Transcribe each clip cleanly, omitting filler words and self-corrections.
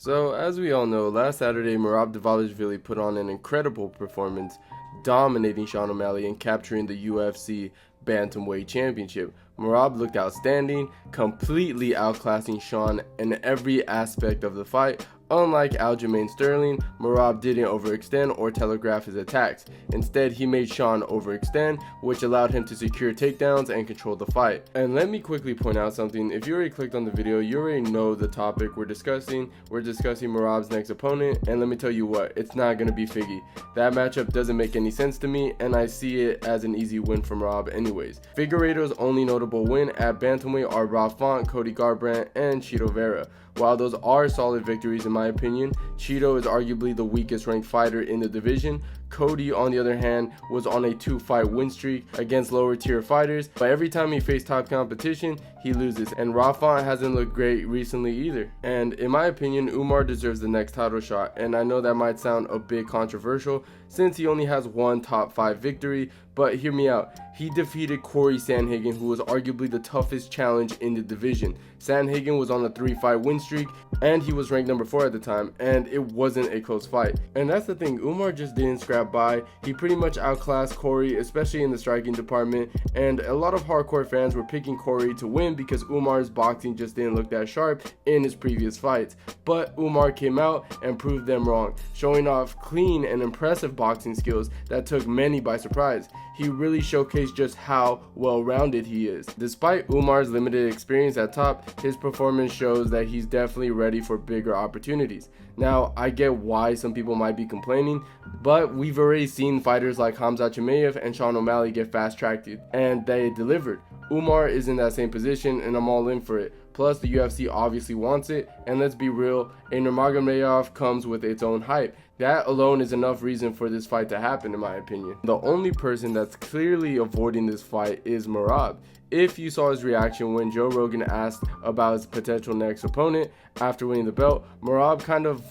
So, as we all know, last Saturday, Merab Dvalishvili put on an incredible performance, dominating Sean O'Malley and capturing the UFC bantamweight championship. Merab looked outstanding, completely outclassing Sean in every aspect of the fight. Unlike Aljamain Sterling, Merab didn't overextend or telegraph his attacks. Instead, he made Sean overextend, which allowed him to secure takedowns and control the fight. And let me quickly point out something. If you already clicked on the video, you already know the topic we're discussing. We're discussing Merab's next opponent, and let me tell you what, it's not going to be Figgy. That matchup doesn't make any sense to me, and I see it as an easy win for Merab anyways. Figueiredo's only notable win at bantamweight are Rob Font, Cody Garbrandt, and Chito Vera. While those are solid victories in my opinion, Chito is arguably the weakest ranked fighter in the division. Cody, on the other hand, was on a 2-fight win streak against lower tier fighters, but every time he faced top competition, he loses, and Rafon hasn't looked great recently either. And in my opinion, Umar deserves the next title shot, and I know that might sound a bit controversial since he only has one top 5 victory, but hear me out. He defeated Corey Sandhagen, who was arguably the toughest challenge in the division. Sandhagen was on a 3-fight win streak, and he was ranked number 4 at the time, and it wasn't a close fight. And that's the thing, Umar just didn't scrap by. He pretty much outclassed Corey, especially in the striking department, and a lot of hardcore fans were picking Corey to win because Umar's boxing just didn't look that sharp in his previous fights. But Umar came out and proved them wrong, showing off clean and impressive boxing skills that took many by surprise. He really showcased just how well-rounded he is. Despite Umar's limited experience at top, his performance shows that he's definitely ready for bigger opportunities. Now, I get why some people might be complaining, but we've already seen fighters like Khamzat Chimaev and Sean O'Malley get fast-tracked, and they delivered. Umar is in that same position, and I'm all in for it. Plus, the UFC obviously wants it, and let's be real, a Nurmagomedov comes with its own hype. That alone is enough reason for this fight to happen, in my opinion. The only person that's clearly avoiding this fight is Merab. If you saw his reaction when Joe Rogan asked about his potential next opponent after winning the belt, Merab kind of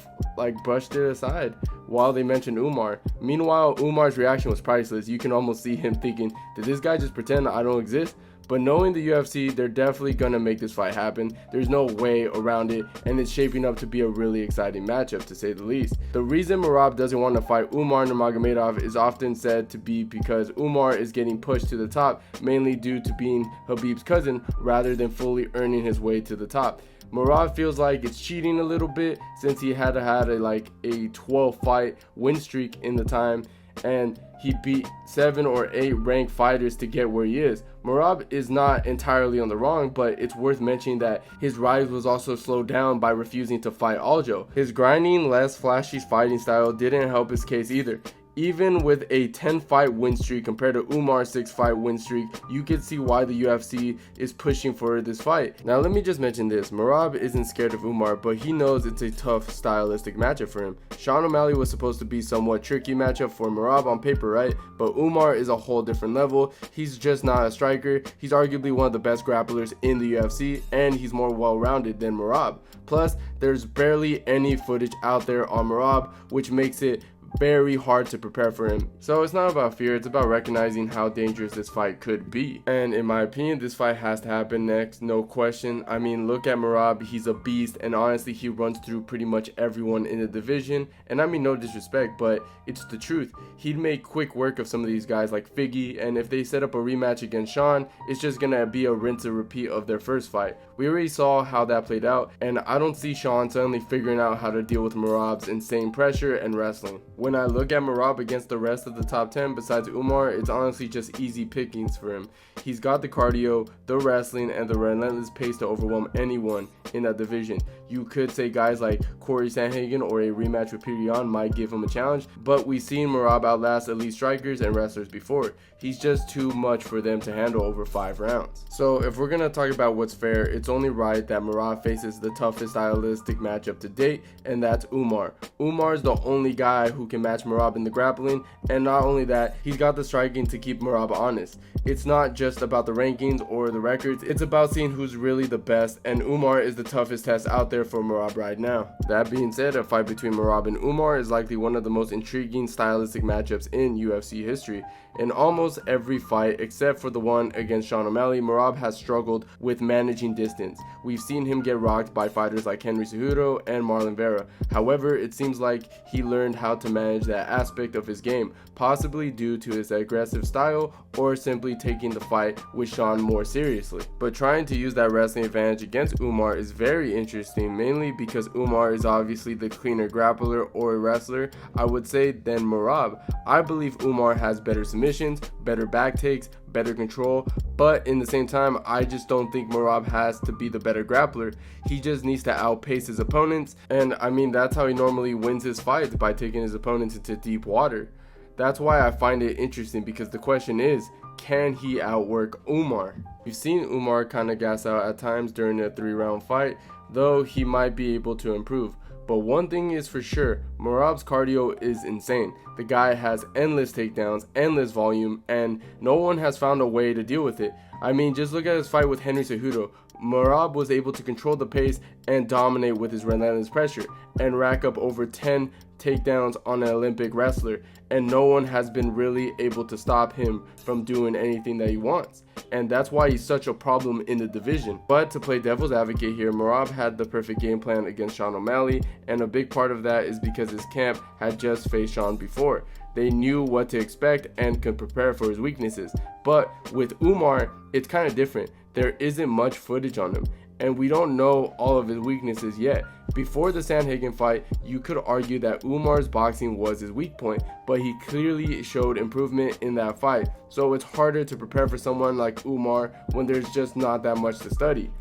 brushed it aside while they mentioned Umar. Meanwhile, Umar's reaction was priceless. You can almost see him thinking, did this guy just pretend I don't exist? But knowing the UFC, they're definitely going to make this fight happen. There's no way around it, and it's shaping up to be a really exciting matchup, to say the least. The reason Merab doesn't want to fight Umar Nurmagomedov is often said to be because Umar is getting pushed to the top, mainly due to being Khabib's cousin, rather than fully earning his way to the top. Merab feels like it's cheating a little bit since he had a 12-fight win streak in the time, and he beat 7 or 8 ranked fighters to get where he is. Merab is not entirely on the wrong, but it's worth mentioning that his rise was also slowed down by refusing to fight Aljo. His grinding, less flashy fighting style didn't help his case either. Even with a 10-fight win streak compared to Umar's 6-fight win streak, you can see why the UFC is pushing for this fight. Now let me just mention this, Merab isn't scared of Umar, but he knows it's a tough stylistic matchup for him. Sean O'Malley was supposed to be somewhat tricky matchup for Merab on paper, right? But Umar is a whole different level. He's just not a striker. He's arguably one of the best grapplers in the UFC, and he's more well-rounded than Merab. Plus, there's barely any footage out there on Merab, which makes it very hard to prepare for him. So it's not about fear, it's about recognizing how dangerous this fight could be. And in my opinion, this fight has to happen next, no question. I mean, look at Merab, he's a beast, and honestly he runs through pretty much everyone in the division. And I mean no disrespect, but it's the truth. He'd make quick work of some of these guys like Figgy, and if they set up a rematch against Sean, it's just gonna be a rinse and repeat of their first fight. We already saw how that played out, and I don't see Sean suddenly figuring out how to deal with Merab's insane pressure and wrestling. When I look at Merab against the rest of the top 10 besides Umar, it's honestly just easy pickings for him. He's got the cardio, the wrestling, and the relentless pace to overwhelm anyone in that division. You could say guys like Corey Sandhagen or a rematch with Pirion might give him a challenge, but we've seen Merab outlast elite strikers and wrestlers before. He's just too much for them to handle over 5 rounds. So if we're gonna talk about what's fair, it's only right that Merab faces the toughest stylistic matchup to date, and that's Umar. Umar's the only guy who can match Merab in the grappling, and not only that, he's got the striking to keep Merab honest. It's not just about the rankings or the records, it's about seeing who's really the best, and Umar is the toughest test out there there for Merab right now. That being said, a fight between Merab and Umar is likely one of the most intriguing stylistic matchups in UFC history. In almost every fight except for the one against Sean O'Malley, Merab has struggled with managing distance. We've seen him get rocked by fighters like Henry Cejudo and Marlon Vera. However, it seems like he learned how to manage that aspect of his game, possibly due to his aggressive style or simply taking the fight with Sean more seriously. But trying to use that wrestling advantage against Umar is very interesting, mainly because Umar is obviously the cleaner grappler or wrestler, I would say, than Merab. I believe Umar has better submissions, better back takes, better control, but in the same time, I just don't think Merab has to be the better grappler. He just needs to outpace his opponents, and I mean, that's how he normally wins his fights, by taking his opponents into deep water. That's why I find it interesting, because the question is, can he outwork Umar? We've seen Umar kind of gas out at times during a 3-round fight, though he might be able to improve. But one thing is for sure, Merab's cardio is insane. The guy has endless takedowns, endless volume, and no one has found a way to deal with it. I mean, just look at his fight with Henry Cejudo. Merab was able to control the pace and dominate with his relentless pressure and rack up over 10 takedowns on an Olympic wrestler, and no one has been really able to stop him from doing anything that he wants. And that's why he's such a problem in the division. But to play devil's advocate here, Merab had the perfect game plan against Sean O'Malley, and a big part of that is because his camp had just faced Sean before. They knew what to expect and could prepare for his weaknesses. But with Umar, it's kind of different. There isn't much footage on him, and we don't know all of his weaknesses yet. Before the Sandhagen fight, you could argue that Umar's boxing was his weak point, but he clearly showed improvement in that fight. So it's harder to prepare for someone like Umar when there's just not that much to study.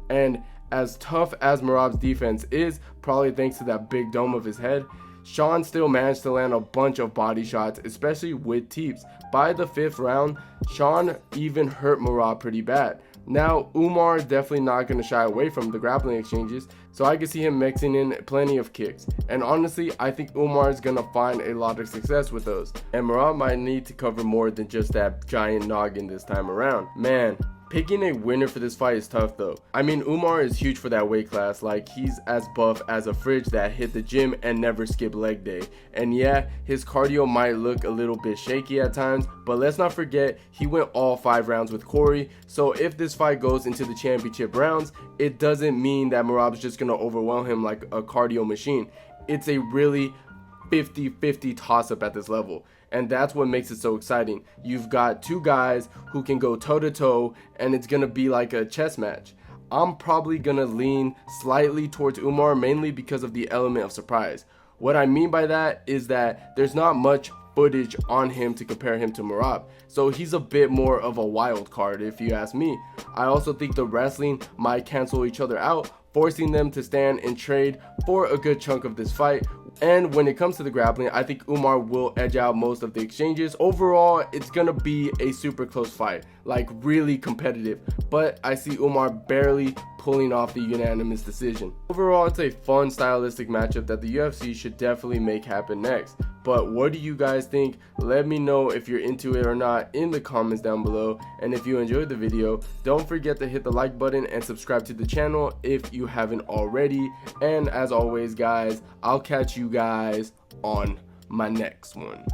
And as tough as Merab's defense is, probably thanks to that big dome of his head, Sean still managed to land a bunch of body shots, especially with teeps. By the 5th round, Sean even hurt Merab pretty bad. Now, Umar is definitely not going to shy away from the grappling exchanges, so I can see him mixing in plenty of kicks. And honestly, I think Umar is going to find a lot of success with those. And Merab might need to cover more than just that giant noggin this time around. Man, picking a winner for this fight is tough though. I mean, Umar is huge for that weight class. Like, he's as buff as a fridge that hit the gym and never skip leg day. And yeah, his cardio might look a little bit shaky at times, but let's not forget he went all 5 rounds with Corey. So if this fight goes into the championship rounds, it doesn't mean that Merab's just gonna overwhelm him like a cardio machine. It's a really 50-50 toss-up at this level, and that's what makes it so exciting. You've got two guys who can go toe-to-toe, and it's gonna be like a chess match. I'm probably gonna lean slightly towards Umar, mainly because of the element of surprise. What I mean by that is that there's not much footage on him to compare him to Merab, so he's a bit more of a wild card if you ask me. I also think the wrestling might cancel each other out, forcing them to stand and trade for a good chunk of this fight. And when it comes to the grappling, I think Umar will edge out most of the exchanges. Overall, it's gonna be a super close fight, like really competitive, but I see Umar barely pulling off the unanimous decision. Overall, it's a fun stylistic matchup that the UFC should definitely make happen next. But what do you guys think? Let me know if you're into it or not in the comments down below. And if you enjoyed the video, don't forget to hit the like button and subscribe to the channel if you haven't already. And as always guys, I'll catch you guys on my next one.